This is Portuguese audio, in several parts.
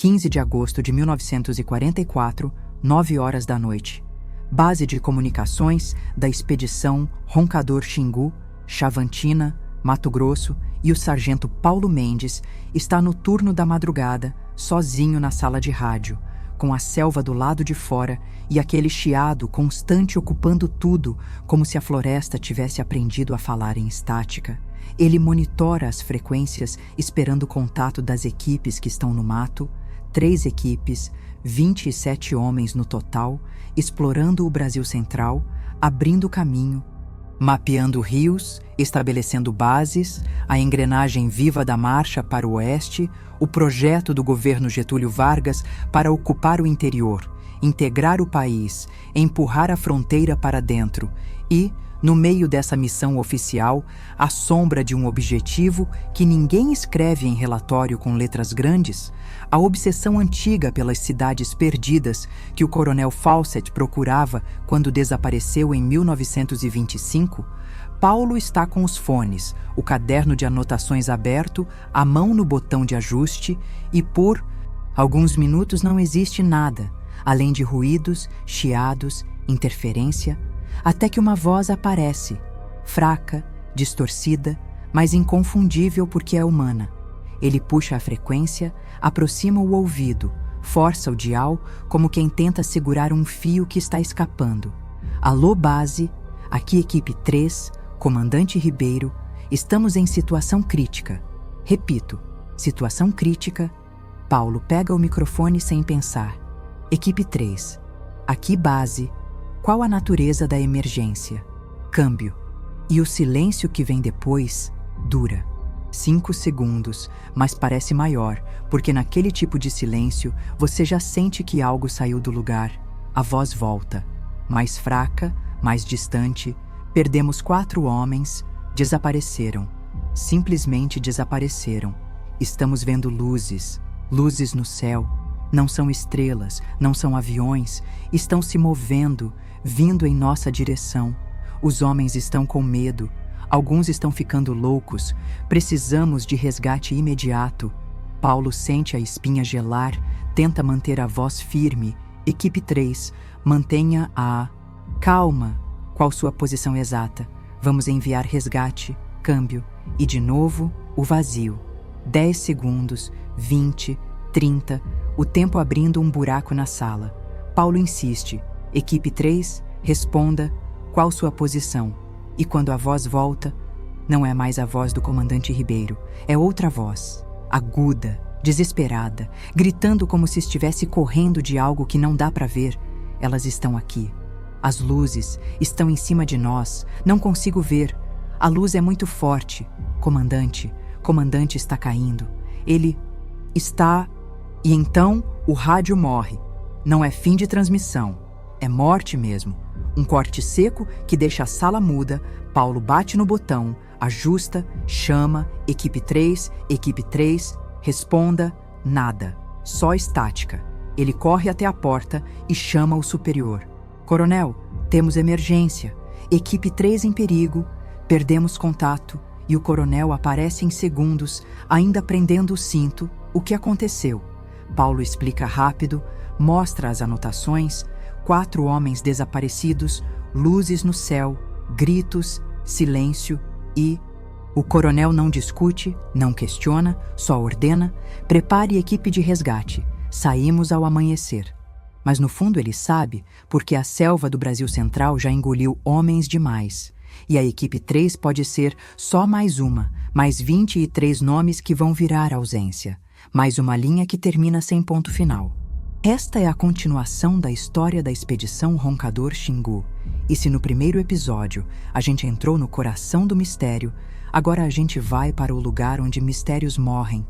15 de agosto de 1944, 9 horas da noite. Base de comunicações da expedição Roncador Xingu, Chavantina, Mato Grosso, e o sargento Paulo Mendes está no turno da madrugada, sozinho na sala de rádio, com a selva do lado de fora e aquele chiado constante ocupando tudo, como se a floresta tivesse aprendido a falar em estática. Ele monitora as frequências esperando o contato das equipes que estão no mato, 3 equipes, 27 homens no total, explorando o Brasil Central, abrindo caminho, mapeando rios, estabelecendo bases, a engrenagem viva da marcha para o oeste, o projeto do governo Getúlio Vargas para ocupar o interior, integrar o país, empurrar a fronteira para dentro e, no meio dessa missão oficial, à sombra de um objetivo que ninguém escreve em relatório com letras grandes, a obsessão antiga pelas cidades perdidas que o coronel Fawcett procurava quando desapareceu em 1925, Paulo está com os fones, o caderno de anotações aberto, a mão no botão de ajuste e por alguns minutos não existe nada, além de ruídos, chiados, interferência, até que uma voz aparece, fraca, distorcida, mas inconfundível porque é humana. Ele puxa a frequência, aproxima o ouvido, força o dial como quem tenta segurar um fio que está escapando. Alô, base, aqui equipe 3, comandante Ribeiro, estamos em situação crítica. Repito, situação crítica. Paulo pega o microfone sem pensar. Equipe 3, aqui base. Qual a natureza da emergência? Câmbio. E o silêncio que vem depois dura 5 segundos, mas parece maior, porque naquele tipo de silêncio você já sente que algo saiu do lugar. A voz volta, mais fraca, mais distante. Perdemos 4 homens, desapareceram. Simplesmente desapareceram. Estamos vendo luzes, luzes no céu. Não são estrelas, não são aviões, estão se movendo, vindo em nossa direção. Os homens estão com medo, alguns estão ficando loucos, precisamos de resgate imediato. Paulo sente a espinha gelar, tenta manter a voz firme. Equipe 3, mantenha a... Calma, qual sua posição exata? Vamos enviar resgate, câmbio, e de novo, o vazio. 10 segundos, 20, 30, o tempo abrindo um buraco na sala. Paulo insiste. Equipe 3, responda qual sua posição. E quando a voz volta, não é mais a voz do comandante Ribeiro, é outra voz, aguda, desesperada, gritando como se estivesse correndo de algo que não dá para ver. Elas estão aqui. As luzes estão em cima de nós, não consigo ver. A luz é muito forte. Comandante está caindo. Ele está... E então o rádio morre. Não é fim de transmissão. É morte mesmo. Um corte seco que deixa a sala muda. Paulo bate no botão, ajusta, chama, equipe 3, responda, nada. Só estática. Ele corre até a porta e chama o superior. Coronel, temos emergência. Equipe 3 em perigo. Perdemos contato. E o coronel aparece em segundos, ainda prendendo o cinto. O que aconteceu? Paulo explica rápido, mostra as anotações, 4 homens desaparecidos, luzes no céu, gritos, silêncio e... O coronel não discute, não questiona, só ordena, prepare equipe de resgate, saímos ao amanhecer. Mas no fundo ele sabe, porque a selva do Brasil Central já engoliu homens demais. E a equipe 3 pode ser só mais uma, mais 23 nomes que vão virar ausência. Mais uma linha que termina sem ponto final. Esta é a continuação da história da expedição Roncador Xingu. E se no primeiro episódio a gente entrou no coração do mistério, agora a gente vai para o lugar onde mistérios morrem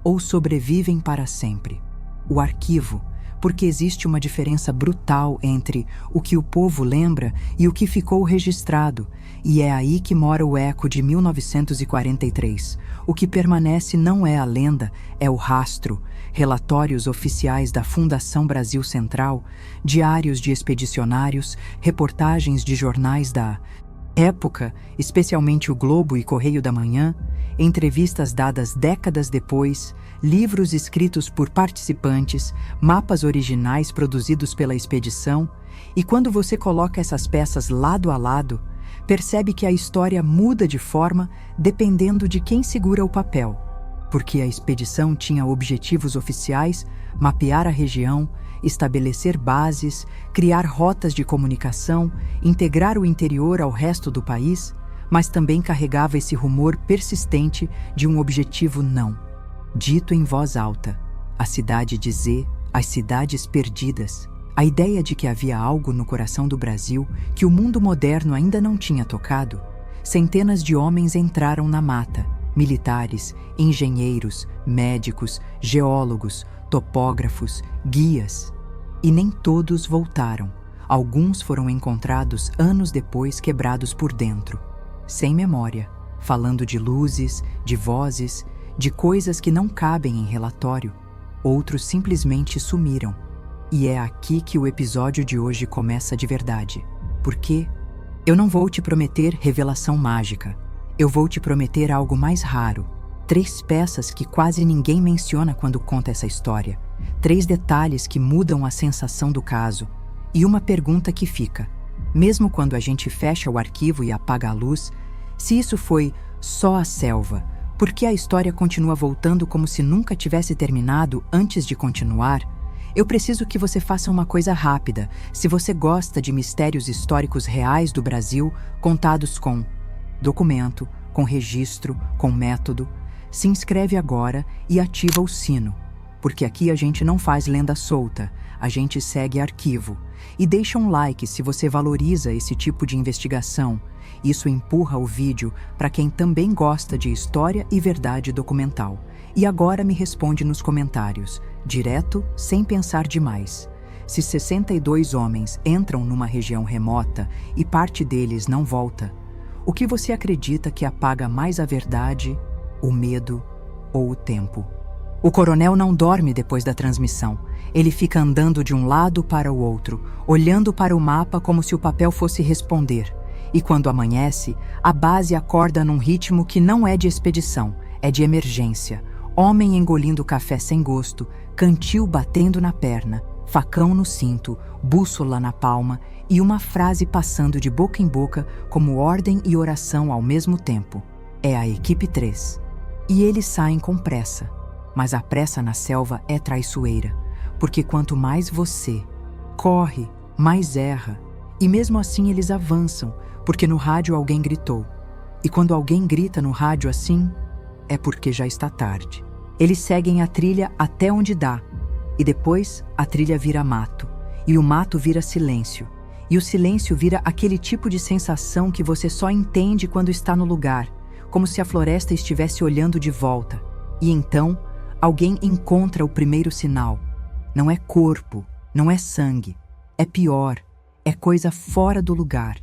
ou sobrevivem para sempre. O arquivo, porque existe uma diferença brutal entre o que o povo lembra e o que ficou registrado, e é aí que mora o eco de 1943. O que permanece não é a lenda, é o rastro, relatórios oficiais da Fundação Brasil Central, diários de expedicionários, reportagens de jornais da Época, especialmente o Globo e Correio da Manhã, entrevistas dadas décadas depois, livros escritos por participantes, mapas originais produzidos pela expedição, e quando você coloca essas peças lado a lado, percebe que a história muda de forma dependendo de quem segura o papel, porque a expedição tinha objetivos oficiais, mapear a região, estabelecer bases, criar rotas de comunicação, integrar o interior ao resto do país, mas também carregava esse rumor persistente de um objetivo não, dito em voz alta, a cidade de Z, as cidades perdidas, a ideia de que havia algo no coração do Brasil que o mundo moderno ainda não tinha tocado. Centenas de homens entraram na mata, militares, engenheiros, médicos, geólogos, topógrafos, guias. E nem todos voltaram. Alguns foram encontrados anos depois quebrados por dentro, sem memória, falando de luzes, de vozes, de coisas que não cabem em relatório. Outros simplesmente sumiram. E é aqui que o episódio de hoje começa de verdade. Porque eu não vou te prometer revelação mágica. Eu vou te prometer algo mais raro. 3 peças que quase ninguém menciona quando conta essa história. 3 detalhes que mudam a sensação do caso. E uma pergunta que fica, mesmo quando a gente fecha o arquivo e apaga a luz, se isso foi só a selva, por que a história continua voltando como se nunca tivesse terminado antes de continuar? Eu preciso que você faça uma coisa rápida, se você gosta de mistérios históricos reais do Brasil, contados com documento, com registro, com método. Se inscreve agora e ativa o sino, porque aqui a gente não faz lenda solta, a gente segue arquivo. E deixa um like se você valoriza esse tipo de investigação. Isso empurra o vídeo para quem também gosta de história e verdade documental. E agora me responde nos comentários, direto, sem pensar demais. Se 62 homens entram numa região remota e parte deles não volta, o que você acredita que apaga mais a verdade, o medo ou o tempo? O coronel não dorme depois da transmissão. Ele fica andando de um lado para o outro, olhando para o mapa como se o papel fosse responder. E quando amanhece, a base acorda num ritmo que não é de expedição, é de emergência. Homem engolindo café sem gosto, cantil batendo na perna, facão no cinto, bússola na palma e uma frase passando de boca em boca como ordem e oração ao mesmo tempo. É a equipe 3. E eles saem com pressa. Mas a pressa na selva é traiçoeira, porque quanto mais você corre, mais erra. E mesmo assim eles avançam, porque no rádio alguém gritou. E quando alguém grita no rádio assim, é porque já está tarde. Eles seguem a trilha até onde dá, e depois a trilha vira mato, e o mato vira silêncio, e o silêncio vira aquele tipo de sensação que você só entende quando está no lugar, como se a floresta estivesse olhando de volta. E então, alguém encontra o primeiro sinal. Não é corpo, não é sangue, é pior, é coisa fora do lugar.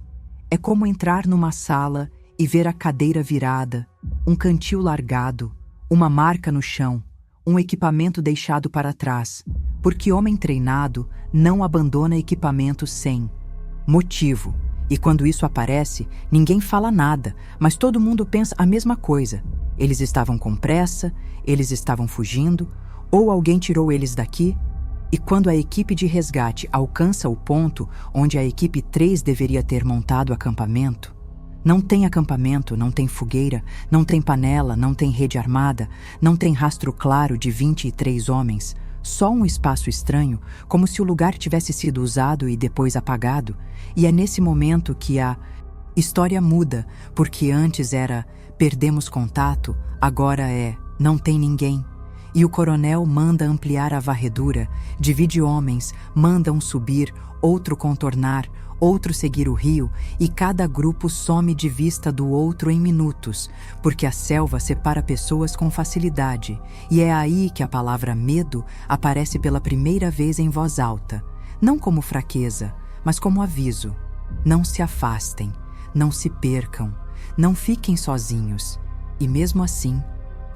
É como entrar numa sala e ver a cadeira virada, um cantil largado, uma marca no chão, um equipamento deixado para trás, porque homem treinado não abandona equipamento sem motivo. E quando isso aparece, ninguém fala nada, mas todo mundo pensa a mesma coisa. Eles estavam com pressa, eles estavam fugindo, ou alguém tirou eles daqui. E quando a equipe de resgate alcança o ponto onde a equipe 3 deveria ter montado acampamento, não tem acampamento, não tem fogueira, não tem panela, não tem rede armada, não tem rastro claro de 23 homens, só um espaço estranho, como se o lugar tivesse sido usado e depois apagado. E é nesse momento que a história muda, porque antes era perdemos contato, agora é não tem ninguém. E o coronel manda ampliar a varredura, divide homens, manda um subir, outro contornar, outro seguir o rio, e cada grupo some de vista do outro em minutos, porque a selva separa pessoas com facilidade, e é aí que a palavra medo aparece pela primeira vez em voz alta, não como fraqueza, mas como aviso. Não se afastem, não se percam, não fiquem sozinhos. E mesmo assim,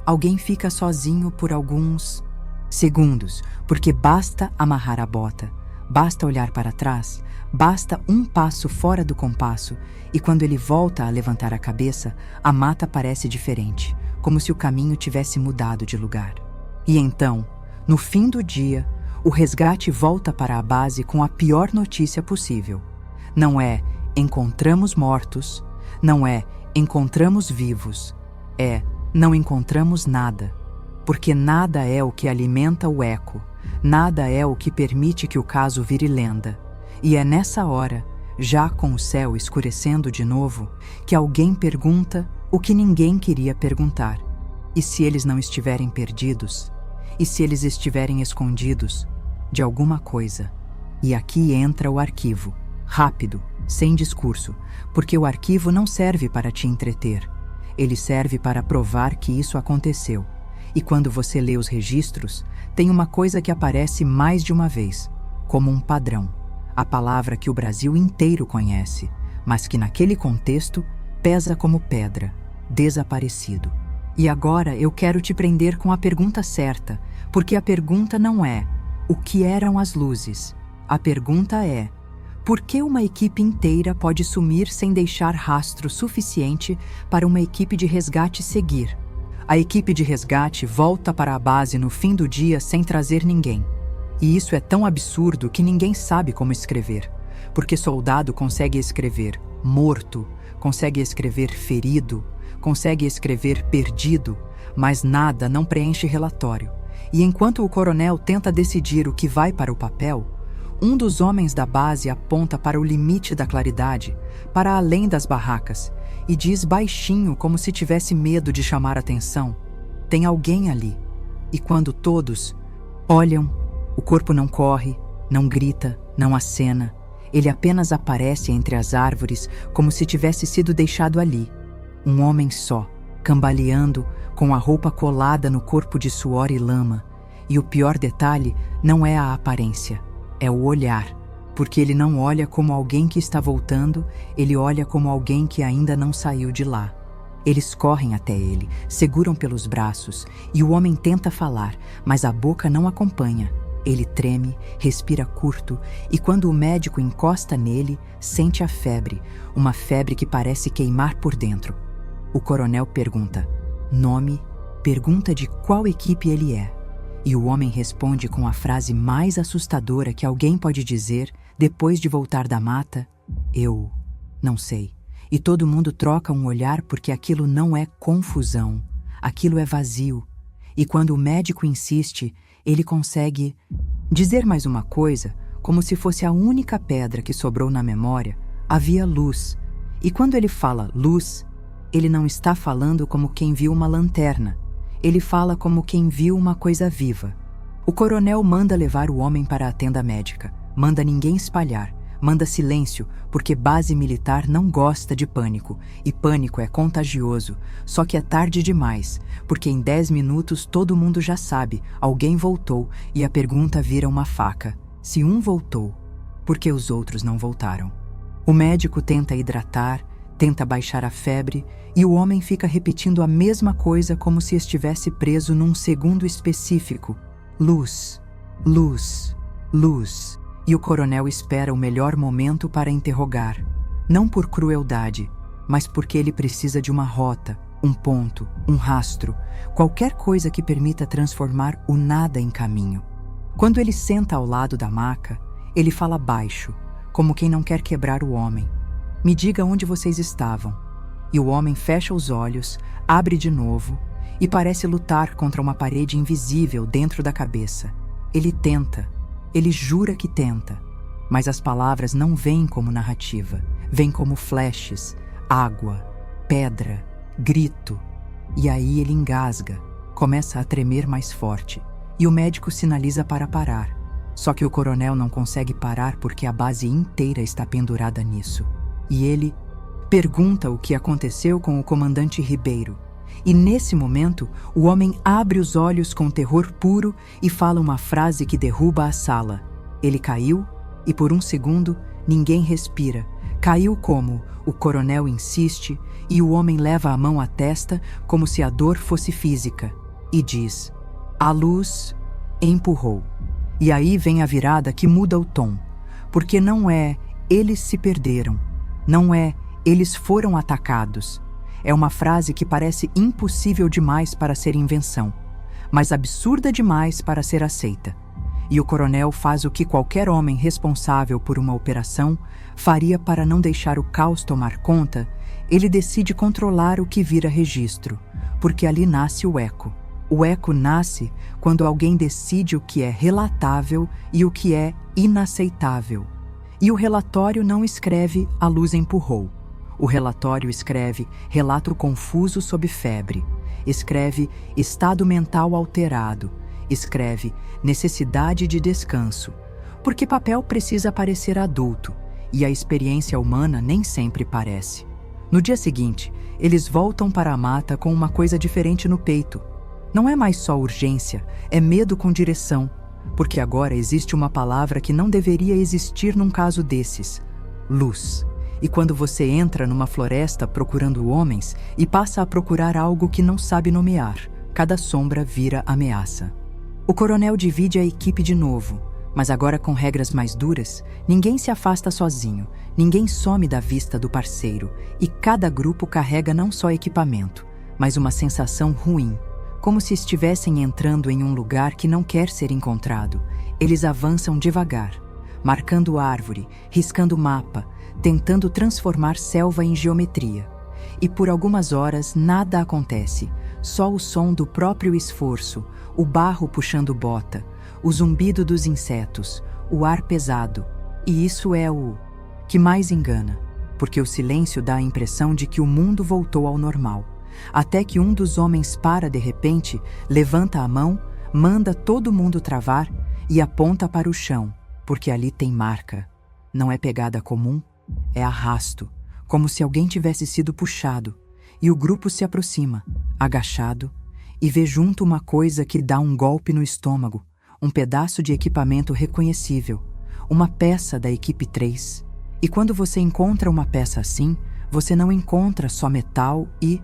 alguém fica sozinho por alguns segundos, porque basta amarrar a bota, basta olhar para trás, basta um passo fora do compasso, e quando ele volta a levantar a cabeça, a mata parece diferente, como se o caminho tivesse mudado de lugar. E então, no fim do dia, o resgate volta para a base com a pior notícia possível. Não é encontramos mortos, não é encontramos vivos, é não encontramos nada. Porque nada é o que alimenta o eco, nada é o que permite que o caso vire lenda. E é nessa hora, já com o céu escurecendo de novo, que alguém pergunta o que ninguém queria perguntar. E se eles não estiverem perdidos? E se eles estiverem escondidos de alguma coisa? E aqui entra o arquivo, rápido, sem discurso, porque o arquivo não serve para te entreter. Ele serve para provar que isso aconteceu. E quando você lê os registros, tem uma coisa que aparece mais de uma vez, como um padrão. A palavra que o Brasil inteiro conhece, mas que naquele contexto pesa como pedra, desaparecido. E agora eu quero te prender com a pergunta certa, porque a pergunta não é o que eram as luzes. A pergunta é: por que uma equipe inteira pode sumir sem deixar rastro suficiente para uma equipe de resgate seguir? A equipe de resgate volta para a base no fim do dia sem trazer ninguém. E isso é tão absurdo que ninguém sabe como escrever. Porque soldado consegue escrever morto, consegue escrever ferido, consegue escrever perdido, mas nada não preenche relatório. E enquanto o coronel tenta decidir o que vai para o papel, um dos homens da base aponta para o limite da claridade, para além das barracas, e diz baixinho, como se tivesse medo de chamar atenção: tem alguém ali. E quando todos olham, o corpo não corre, não grita, não acena. Ele apenas aparece entre as árvores, como se tivesse sido deixado ali. Um homem só, cambaleando, com a roupa colada no corpo de suor e lama. E o pior detalhe não é a aparência, é o olhar. Porque ele não olha como alguém que está voltando, ele olha como alguém que ainda não saiu de lá. Eles correm até ele, seguram pelos braços, e o homem tenta falar, mas a boca não acompanha. Ele treme, respira curto, e quando o médico encosta nele, sente a febre, uma febre que parece queimar por dentro. O coronel pergunta nome, pergunta de qual equipe ele é. E o homem responde com a frase mais assustadora que alguém pode dizer depois de voltar da mata: eu não sei. E todo mundo troca um olhar porque aquilo não é confusão, aquilo é vazio. E quando o médico insiste, ele consegue dizer mais uma coisa, como se fosse a única pedra que sobrou na memória: havia luz. E quando ele fala luz, ele não está falando como quem viu uma lanterna. Ele fala como quem viu uma coisa viva. O coronel manda levar o homem para a tenda médica, manda ninguém espalhar, manda silêncio, porque base militar não gosta de pânico, e pânico é contagioso, só que é tarde demais, porque em 10 minutos todo mundo já sabe, alguém voltou, e a pergunta vira uma faca: se um voltou, por que os outros não voltaram? O médico tenta hidratar, tenta baixar a febre, e o homem fica repetindo a mesma coisa como se estivesse preso num segundo específico: luz, luz, luz. E o coronel espera o melhor momento para interrogar. Não por crueldade, mas porque ele precisa de uma rota, um ponto, um rastro, qualquer coisa que permita transformar o nada em caminho. Quando ele senta ao lado da maca, ele fala baixo, como quem não quer quebrar o homem: me diga onde vocês estavam. E o homem fecha os olhos, abre de novo e parece lutar contra uma parede invisível dentro da cabeça. Ele tenta, ele jura que tenta, mas as palavras não vêm como narrativa, vêm como flashes, água, pedra, grito. E aí ele engasga, começa a tremer mais forte, e o médico sinaliza para parar. Só que o coronel não consegue parar porque a base inteira está pendurada nisso. E ele pergunta o que aconteceu com o comandante Ribeiro. E nesse momento, o homem abre os olhos com terror puro e fala uma frase que derruba a sala. Ele caiu e por um segundo ninguém respira. Caiu como o coronel insiste e o homem leva a mão à testa como se a dor fosse física e diz: a luz empurrou. E aí vem a virada que muda o tom, porque não é eles se perderam, não é eles foram atacados. É uma frase que parece impossível demais para ser invenção, mas absurda demais para ser aceita. E o coronel faz o que qualquer homem responsável por uma operação faria para não deixar o caos tomar conta. Ele decide controlar o que vira registro, porque ali nasce o eco. O eco nasce quando alguém decide o que é relatável e o que é inaceitável. E o relatório não escreve "a luz empurrou". O relatório escreve "relato confuso sob febre", escreve "estado mental alterado", escreve "necessidade de descanso", porque papel precisa parecer adulto, e a experiência humana nem sempre parece. No dia seguinte, eles voltam para a mata com uma coisa diferente no peito. Não é mais só urgência, é medo com direção, porque agora existe uma palavra que não deveria existir num caso desses: luz. E quando você entra numa floresta procurando homens e passa a procurar algo que não sabe nomear, cada sombra vira ameaça. O coronel divide a equipe de novo, mas agora com regras mais duras. Ninguém se afasta sozinho, ninguém some da vista do parceiro, e cada grupo carrega não só equipamento, mas uma sensação ruim, como se estivessem entrando em um lugar que não quer ser encontrado. Eles avançam devagar, marcando árvore, riscando mapa, tentando transformar selva em geometria. E por algumas horas nada acontece, só o som do próprio esforço, o barro puxando bota, o zumbido dos insetos, o ar pesado. E isso é o que mais engana, porque o silêncio dá a impressão de que o mundo voltou ao normal. Até que um dos homens para de repente, levanta a mão, manda todo mundo travar e aponta para o chão, porque ali tem marca. Não é pegada comum, é arrasto, como se alguém tivesse sido puxado, e o grupo se aproxima, agachado, e vê junto uma coisa que dá um golpe no estômago, um pedaço de equipamento reconhecível, uma peça da equipe 3. E quando você encontra uma peça assim, você não encontra só metal e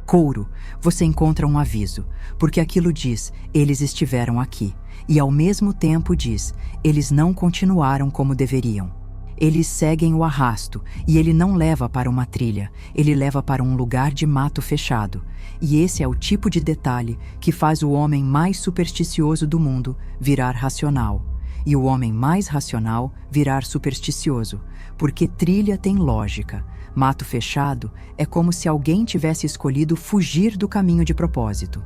couro, você encontra um aviso, porque aquilo diz: eles estiveram aqui, e ao mesmo tempo diz: eles não continuaram como deveriam. Eles seguem o arrasto, e ele não leva para uma trilha, ele leva para um lugar de mato fechado. E esse é o tipo de detalhe que faz o homem mais supersticioso do mundo virar racional, e o homem mais racional virar supersticioso, porque trilha tem lógica. Mato fechado é como se alguém tivesse escolhido fugir do caminho de propósito.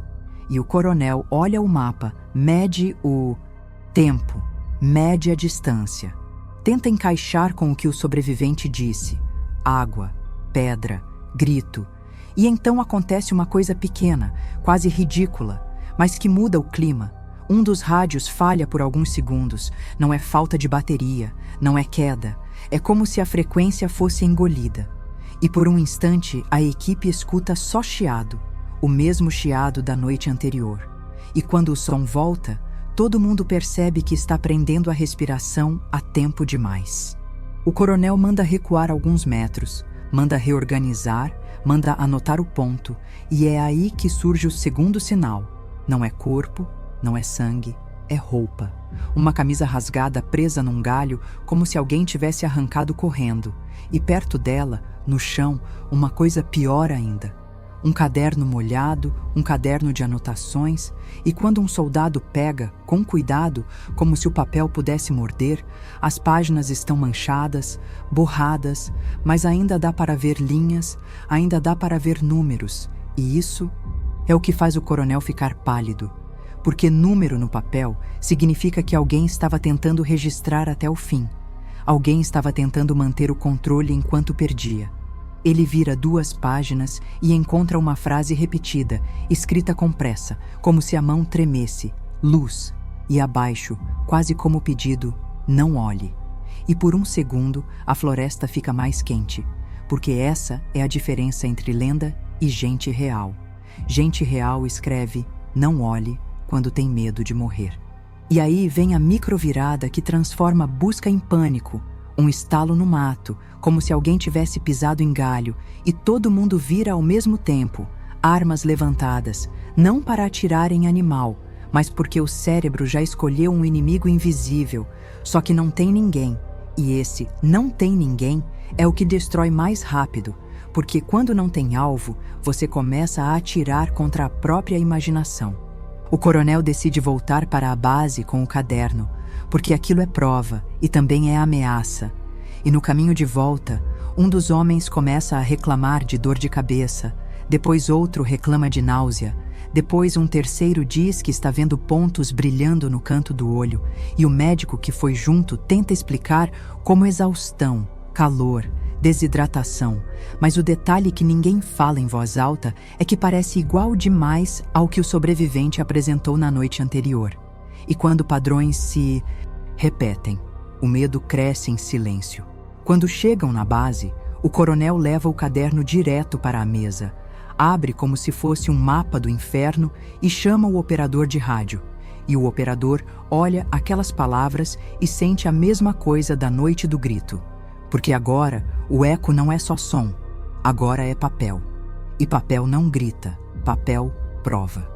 E o coronel olha o mapa, mede o tempo, mede a distância. Tenta encaixar com o que o sobrevivente disse: água, pedra, grito. E então acontece uma coisa pequena, quase ridícula, mas que muda o clima. Um dos rádios falha por alguns segundos. Não é falta de bateria, não é queda. É como se a frequência fosse engolida. E por um instante a equipe escuta só chiado, o mesmo chiado da noite anterior. E quando o som volta, todo mundo percebe que está prendendo a respiração há tempo demais. O coronel manda recuar alguns metros, manda reorganizar, manda anotar o ponto, e é aí que surge o segundo sinal. Não é corpo, não é sangue, é roupa. Uma camisa rasgada presa num galho, como se alguém tivesse arrancado correndo. E perto dela, no chão, uma coisa pior ainda. Um caderno molhado, um caderno de anotações, e quando um soldado pega, com cuidado, como se o papel pudesse morder, as páginas estão manchadas, borradas, mas ainda dá para ver linhas, ainda dá para ver números, e isso é o que faz o coronel ficar pálido, porque número no papel significa que alguém estava tentando registrar até o fim, alguém estava tentando manter o controle enquanto perdia. Ele vira 2 páginas e encontra uma frase repetida, escrita com pressa, como se a mão tremesse: luz. E abaixo, quase como pedido: não olhe. E por um segundo, a floresta fica mais quente, porque essa é a diferença entre lenda e gente real. Gente real escreve: não olhe quando tem medo de morrer. E aí vem a microvirada que transforma a busca em pânico. Um estalo no mato, como se alguém tivesse pisado em galho, e todo mundo vira ao mesmo tempo, armas levantadas, não para atirar em animal, mas porque o cérebro já escolheu um inimigo invisível, só que não tem ninguém. E esse não tem ninguém é o que destrói mais rápido, porque quando não tem alvo, você começa a atirar contra a própria imaginação. O coronel decide voltar para a base com o caderno, porque aquilo é prova e também é ameaça. E no caminho de volta, um dos homens começa a reclamar de dor de cabeça, depois outro reclama de náusea, depois um terceiro diz que está vendo pontos brilhando no canto do olho, e o médico que foi junto tenta explicar como exaustão, calor, desidratação, mas o detalhe que ninguém fala em voz alta é que parece igual demais ao que o sobrevivente apresentou na noite anterior. E quando padrões se repetem, o medo cresce em silêncio. Quando chegam na base, o coronel leva o caderno direto para a mesa, abre como se fosse um mapa do inferno e chama o operador de rádio. E o operador olha aquelas palavras e sente a mesma coisa da noite do grito. Porque agora o eco não é só som, agora é papel. E papel não grita, papel prova.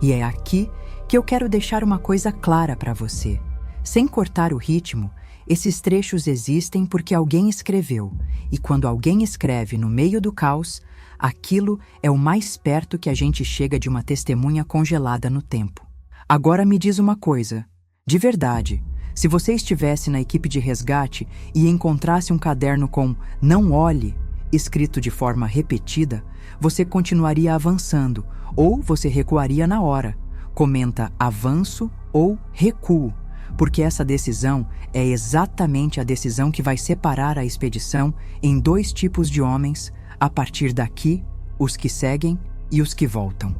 E é aqui que eu quero deixar uma coisa clara para você. Sem cortar o ritmo, esses trechos existem porque alguém escreveu. E quando alguém escreve no meio do caos, aquilo é o mais perto que a gente chega de uma testemunha congelada no tempo. Agora me diz uma coisa, de verdade. Se você estivesse na equipe de resgate e encontrasse um caderno com "não olhe" escrito de forma repetida, você continuaria avançando ou você recuaria na hora. Comenta avanço ou recuo, porque essa decisão é exatamente a decisão que vai separar a expedição em dois tipos de homens, a partir daqui, os que seguem e os que voltam.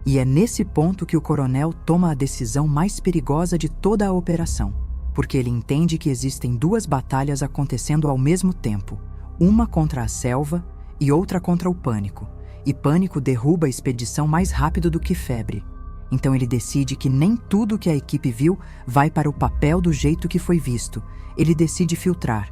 E é nesse ponto que o coronel toma a decisão mais perigosa de toda a operação. Porque ele entende que existem duas batalhas acontecendo ao mesmo tempo, uma contra a selva e outra contra o pânico, e pânico derruba a expedição mais rápido do que febre. Então ele decide que nem tudo que a equipe viu vai para o papel do jeito que foi visto, ele decide filtrar.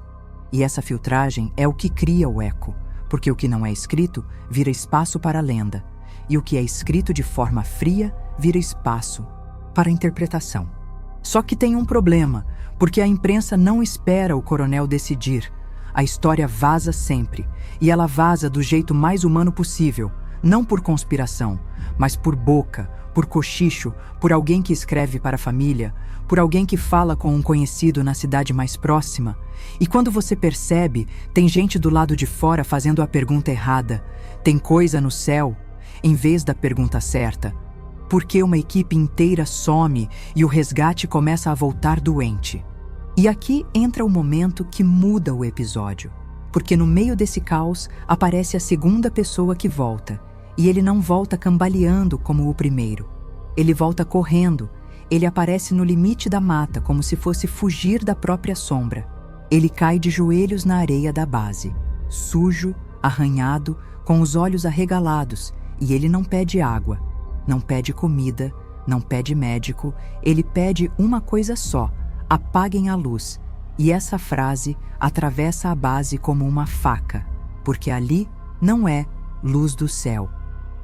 E essa filtragem é o que cria o eco, porque o que não é escrito vira espaço para a lenda, e o que é escrito de forma fria vira espaço para a interpretação. Só que tem um problema, porque a imprensa não espera o coronel decidir. A história vaza sempre, e ela vaza do jeito mais humano possível, não por conspiração, mas por boca, por cochicho, por alguém que escreve para a família, por alguém que fala com um conhecido na cidade mais próxima. E quando você percebe, tem gente do lado de fora fazendo a pergunta errada, tem coisa no céu, em vez da pergunta certa. Porque uma equipe inteira some e o resgate começa a voltar doente. E aqui entra o momento que muda o episódio, porque no meio desse caos aparece a segunda pessoa que volta, e ele não volta cambaleando como o primeiro. Ele volta correndo, ele aparece no limite da mata como se fosse fugir da própria sombra. Ele cai de joelhos na areia da base, sujo, arranhado, com os olhos arregalados, e ele não pede água. Não pede comida, não pede médico, ele pede uma coisa só: apaguem a luz. E essa frase atravessa a base como uma faca, porque ali não é luz do céu,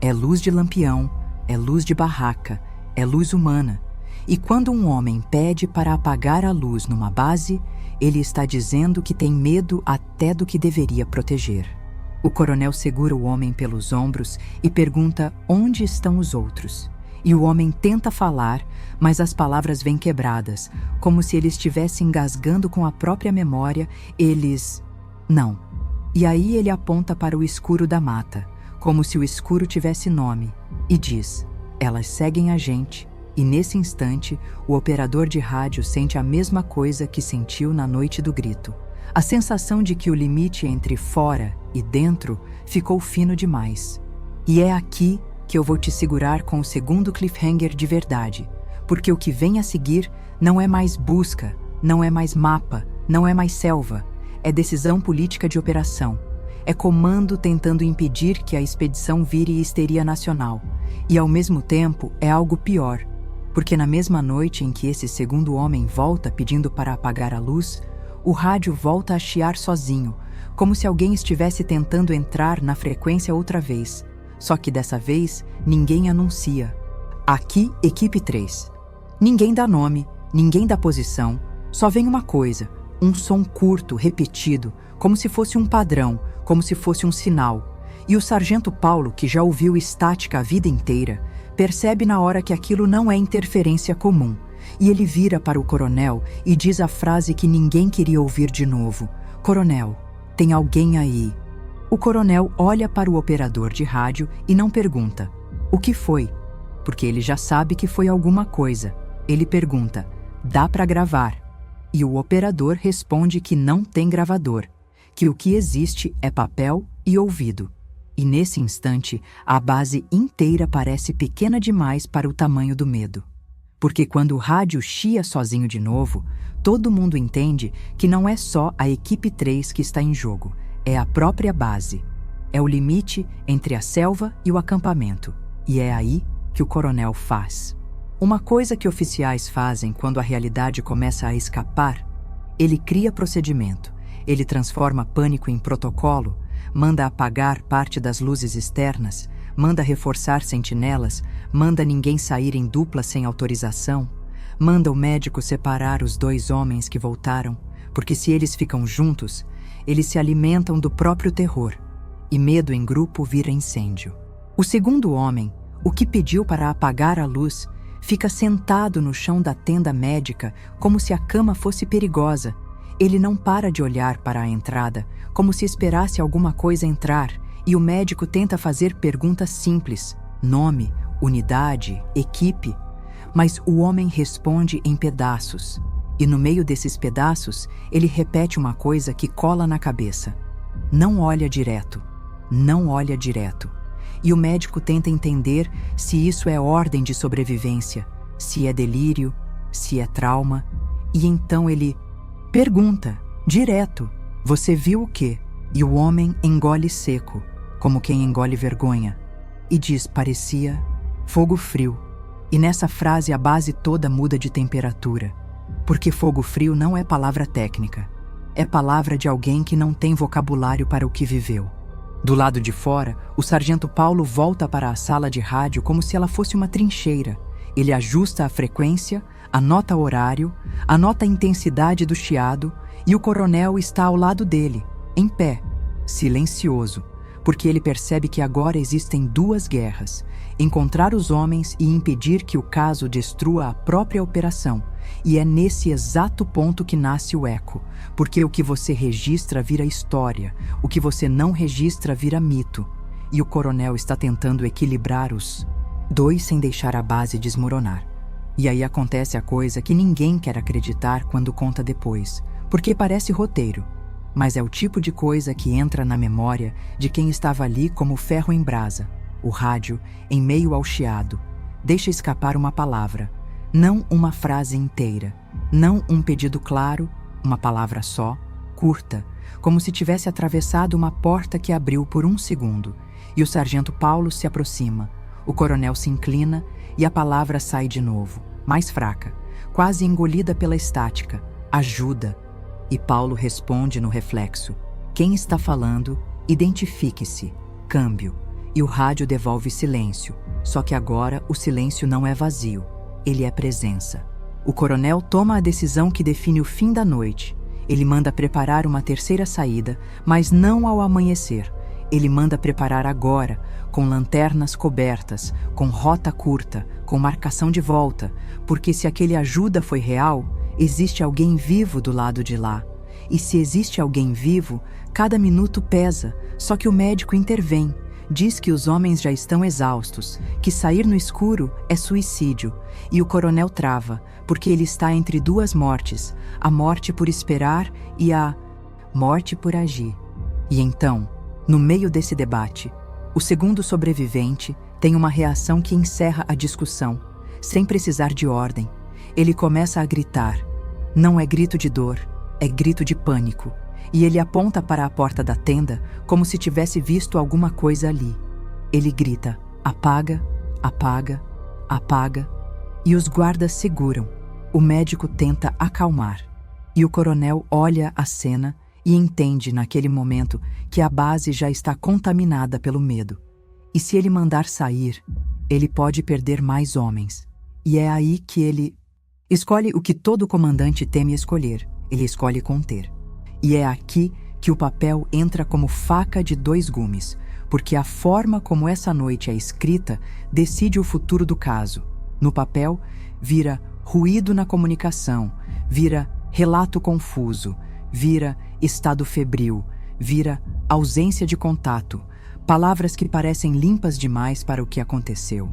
é luz de lampião, é luz de barraca, é luz humana. E quando um homem pede para apagar a luz numa base, ele está dizendo que tem medo até do que deveria proteger. O coronel segura o homem pelos ombros e pergunta onde estão os outros. E o homem tenta falar, mas as palavras vêm quebradas, como se ele estivesse engasgando com a própria memória. Eles... não. E aí ele aponta para o escuro da mata, como se o escuro tivesse nome, e diz: elas seguem a gente. E nesse instante, o operador de rádio sente a mesma coisa que sentiu na noite do grito. A sensação de que o limite entre fora e dentro ficou fino demais. E é aqui que eu vou te segurar com o segundo cliffhanger de verdade, porque o que vem a seguir não é mais busca, não é mais mapa, não é mais selva, é decisão política de operação. É comando tentando impedir que a expedição vire histeria nacional. E ao mesmo tempo é algo pior, porque na mesma noite em que esse segundo homem volta pedindo para apagar a luz, o rádio volta a chiar sozinho, como se alguém estivesse tentando entrar na frequência outra vez. Só que dessa vez, ninguém anuncia. Aqui, equipe 3. Ninguém dá nome, ninguém dá posição, só vem uma coisa, um som curto, repetido, como se fosse um padrão, como se fosse um sinal. E o sargento Paulo, que já ouviu estática a vida inteira, percebe na hora que aquilo não é interferência comum. E ele vira para o coronel e diz a frase que ninguém queria ouvir de novo: "Coronel, tem alguém aí?" O coronel olha para o operador de rádio e não pergunta: "O que foi?" Porque ele já sabe que foi alguma coisa. Ele pergunta: "Dá para gravar?" E o operador responde que não tem gravador, que o que existe é papel e ouvido. E nesse instante, a base inteira parece pequena demais para o tamanho do medo. Porque quando o rádio chia sozinho de novo, todo mundo entende que não é só a equipe 3 que está em jogo, é a própria base. É o limite entre a selva e o acampamento. E é aí que o coronel faz. Uma coisa que oficiais fazem quando a realidade começa a escapar: ele cria procedimento, ele transforma pânico em protocolo, manda apagar parte das luzes externas, manda reforçar sentinelas, manda ninguém sair em dupla sem autorização, manda o médico separar os 2 homens que voltaram, porque se eles ficam juntos, eles se alimentam do próprio terror, e medo em grupo vira incêndio. O segundo homem, o que pediu para apagar a luz, fica sentado no chão da tenda médica como se a cama fosse perigosa. Ele não para de olhar para a entrada, como se esperasse alguma coisa entrar, e o médico tenta fazer perguntas simples: nome, unidade, equipe. Mas o homem responde em pedaços. E no meio desses pedaços, ele repete uma coisa que cola na cabeça: "Não olha direto, não olha direto." E o médico tenta entender se isso é ordem de sobrevivência, se é delírio, se é trauma. E então ele pergunta, direto: "Você viu o quê?" E o homem engole seco, como quem engole vergonha, e diz: "Parecia fogo frio." E nessa frase a base toda muda de temperatura. Porque fogo frio não é palavra técnica. É palavra de alguém que não tem vocabulário para o que viveu. Do lado de fora, o sargento Paulo volta para a sala de rádio como se ela fosse uma trincheira. Ele ajusta a frequência, anota o horário, anota a intensidade do chiado, e o coronel está ao lado dele, em pé, silencioso, porque ele percebe que agora existem 2 guerras: encontrar os homens e impedir que o caso destrua a própria operação. E é nesse exato ponto que nasce o eco, porque o que você registra vira história, o que você não registra vira mito. E o coronel está tentando equilibrar os 2 sem deixar a base desmoronar. E aí acontece a coisa que ninguém quer acreditar quando conta depois, porque parece roteiro, mas é o tipo de coisa que entra na memória de quem estava ali como ferro em brasa. O rádio, em meio ao chiado, deixa escapar uma palavra, não uma frase inteira, não um pedido claro, uma palavra só, curta, como se tivesse atravessado uma porta que abriu por 1 segundo, e o sargento Paulo se aproxima. O coronel se inclina e a palavra sai de novo, mais fraca, quase engolida pela estática: "Ajuda." E Paulo responde no reflexo: "Quem está falando? Identifique-se." Câmbio. E o rádio devolve silêncio, só que agora o silêncio não é vazio, ele é presença. O coronel toma a decisão que define o fim da noite. Ele manda preparar uma terceira saída, mas não ao amanhecer. Ele manda preparar agora, com lanternas cobertas, com rota curta, com marcação de volta, porque se aquele ajuda foi real, existe alguém vivo do lado de lá. E se existe alguém vivo, cada minuto pesa, só que o médico intervém. Diz que os homens já estão exaustos, que sair no escuro é suicídio, e o coronel trava, porque ele está entre 2 mortes, a morte por esperar e a morte por agir. E então, no meio desse debate, o segundo sobrevivente tem uma reação que encerra a discussão, sem precisar de ordem. Ele começa a gritar. Não é grito de dor, é grito de pânico. E ele aponta para a porta da tenda como se tivesse visto alguma coisa ali. Ele grita: "Apaga, apaga, apaga." E os guardas seguram. O médico tenta acalmar. E o coronel olha a cena e entende naquele momento que a base já está contaminada pelo medo. E se ele mandar sair, ele pode perder mais homens. E é aí que ele Escolhe o que todo comandante teme escolher, ele escolhe conter. E é aqui que o papel entra como faca de dois gumes, porque a forma como essa noite é escrita decide o futuro do caso. No papel, vira ruído na comunicação, vira relato confuso, vira estado febril, vira ausência de contato, palavras que parecem limpas demais para o que aconteceu.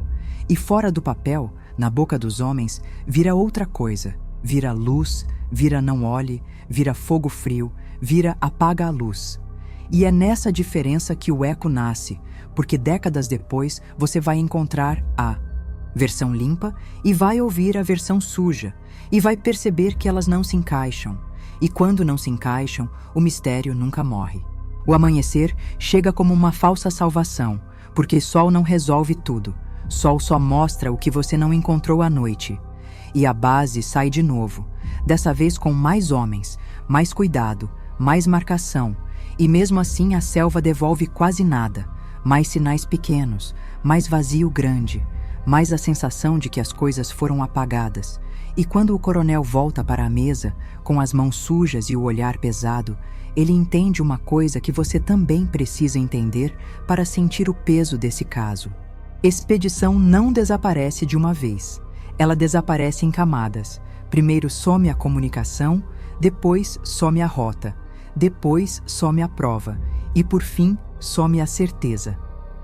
E fora do papel, na boca dos homens, vira outra coisa, vira luz, vira não olhe, vira fogo frio, vira apaga a luz. E é nessa diferença que o eco nasce, porque décadas depois você vai encontrar a versão limpa e vai ouvir a versão suja, e vai perceber que elas não se encaixam. E quando não se encaixam, o mistério nunca morre. O amanhecer chega como uma falsa salvação, porque sol não resolve tudo. Sol só mostra o que você não encontrou à noite. E a base sai de novo, dessa vez com mais homens, mais cuidado, mais marcação, e mesmo assim a selva devolve quase nada, mais sinais pequenos, mais vazio grande, mais a sensação de que as coisas foram apagadas. E quando o coronel volta para a mesa, com as mãos sujas e o olhar pesado, ele entende uma coisa que você também precisa entender para sentir o peso desse caso. Expedição não desaparece de uma vez. Ela desaparece em camadas. Primeiro some a comunicação, depois some a rota, depois some a prova e, por fim, some a certeza.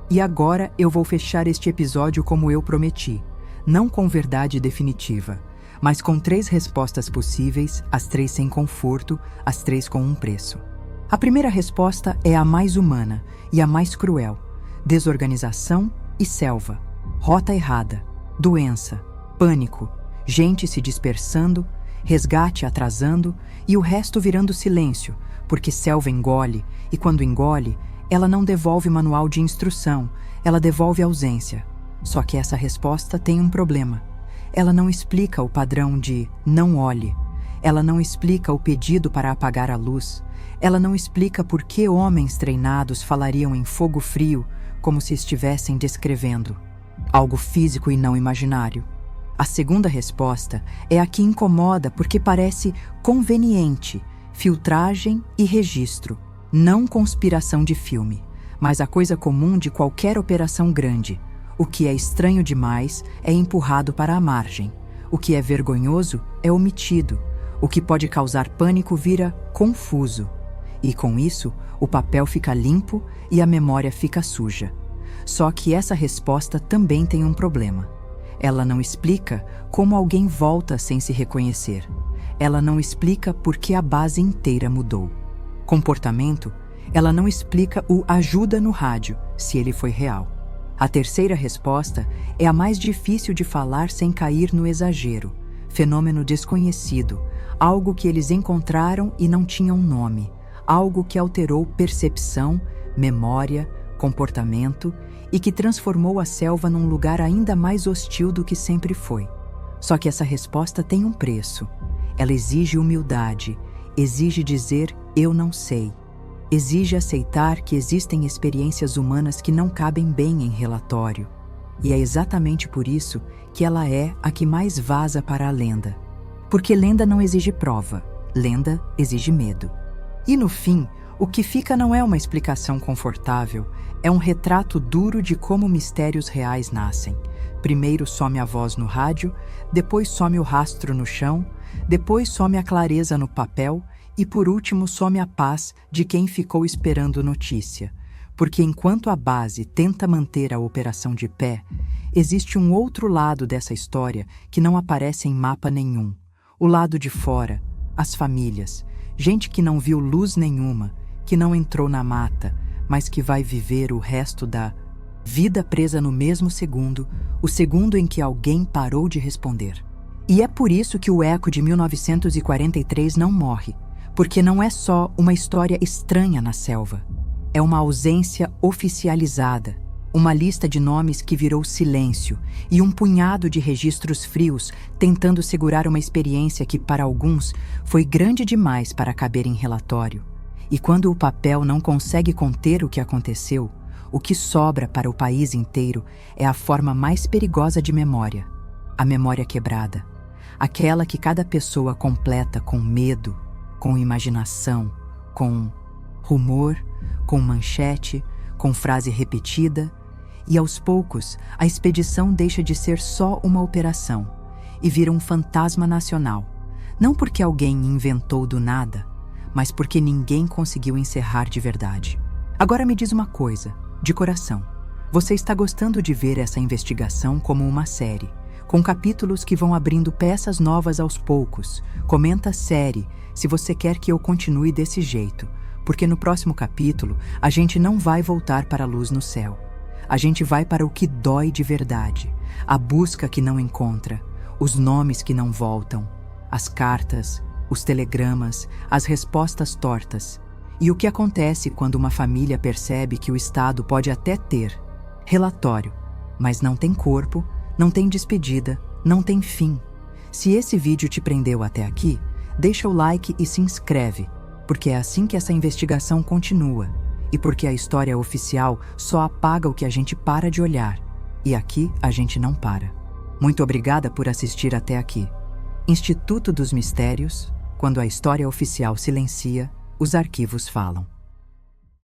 E agora eu vou fechar este episódio como eu prometi, não com verdade definitiva, mas com 3 respostas possíveis, as 3 sem conforto, as 3 com um preço. A primeira resposta é a mais humana e a mais cruel: desorganização e selva, rota errada, doença, pânico, gente se dispersando, resgate atrasando e o resto virando silêncio, porque selva engole, e quando engole, ela não devolve manual de instrução, ela devolve ausência. Só que essa resposta tem um problema. Ela não explica o padrão de não olhe. Ela não explica o pedido para apagar a luz. Ela não explica por que homens treinados falariam em fogo frio como se estivessem descrevendo algo físico e não imaginário. A segunda resposta é a que incomoda porque parece conveniente, filtragem e registro, não conspiração de filme, mas a coisa comum de qualquer operação grande. O que é estranho demais é empurrado para a margem. O que é vergonhoso é omitido. O que pode causar pânico vira confuso. E com isso, o papel fica limpo e a memória fica suja. Só que essa resposta também tem um problema. Ela não explica como alguém volta sem se reconhecer. Ela não explica por que a base inteira mudou. Comportamento, ela não explica o ajuda no rádio, se ele foi real. A terceira resposta é a mais difícil de falar sem cair no exagero. Fenômeno desconhecido, algo que eles encontraram e não tinham nome, algo que alterou percepção, memória, comportamento e que transformou a selva num lugar ainda mais hostil do que sempre foi. Só que essa resposta tem um preço. Ela exige humildade, exige dizer eu não sei. Exige aceitar que existem experiências humanas que não cabem bem em relatório. E é exatamente por isso que ela é a que mais vaza para a lenda. Porque lenda não exige prova, lenda exige medo. E no fim, o que fica não é uma explicação confortável, é um retrato duro de como mistérios reais nascem. Primeiro some a voz no rádio, depois some o rastro no chão, depois some a clareza no papel e por último some a paz de quem ficou esperando notícia. Porque enquanto a base tenta manter a operação de pé, existe um outro lado dessa história que não aparece em mapa nenhum. O lado de fora, as famílias, gente que não viu luz nenhuma, que não entrou na mata, mas que vai viver o resto da vida presa no mesmo segundo, o segundo em que alguém parou de responder. E é por isso que o eco de 1943 não morre, porque não é só uma história estranha na selva. É uma ausência oficializada, uma lista de nomes que virou silêncio e um punhado de registros frios tentando segurar uma experiência que, para alguns, foi grande demais para caber em relatório. E quando o papel não consegue conter o que aconteceu, o que sobra para o país inteiro é a forma mais perigosa de memória, a memória quebrada. aquela que cada pessoa completa com medo, com imaginação, com rumor, com manchete, com frase repetida, e aos poucos a expedição deixa de ser só uma operação e vira um fantasma nacional, não porque alguém inventou do nada, mas porque ninguém conseguiu encerrar de verdade. Agora me diz uma coisa, de coração. Você está gostando de ver essa investigação como uma série, com capítulos que vão abrindo peças novas aos poucos? Comenta série se você quer que eu continue desse jeito, porque no próximo capítulo a gente não vai voltar para a luz no céu. A gente vai para o que dói de verdade, a busca que não encontra, os nomes que não voltam, as cartas, os telegramas, as respostas tortas. E o que acontece quando uma família percebe que o Estado pode até ter relatório, mas não tem corpo, não tem despedida, não tem fim. Se esse vídeo te prendeu até aqui, deixa o like e se inscreve, porque é assim que essa investigação continua e porque a história oficial só apaga o que a gente para de olhar. E aqui a gente não para. Muito obrigada por assistir até aqui. Instituto dos Mistérios, quando a história oficial silencia, os arquivos falam.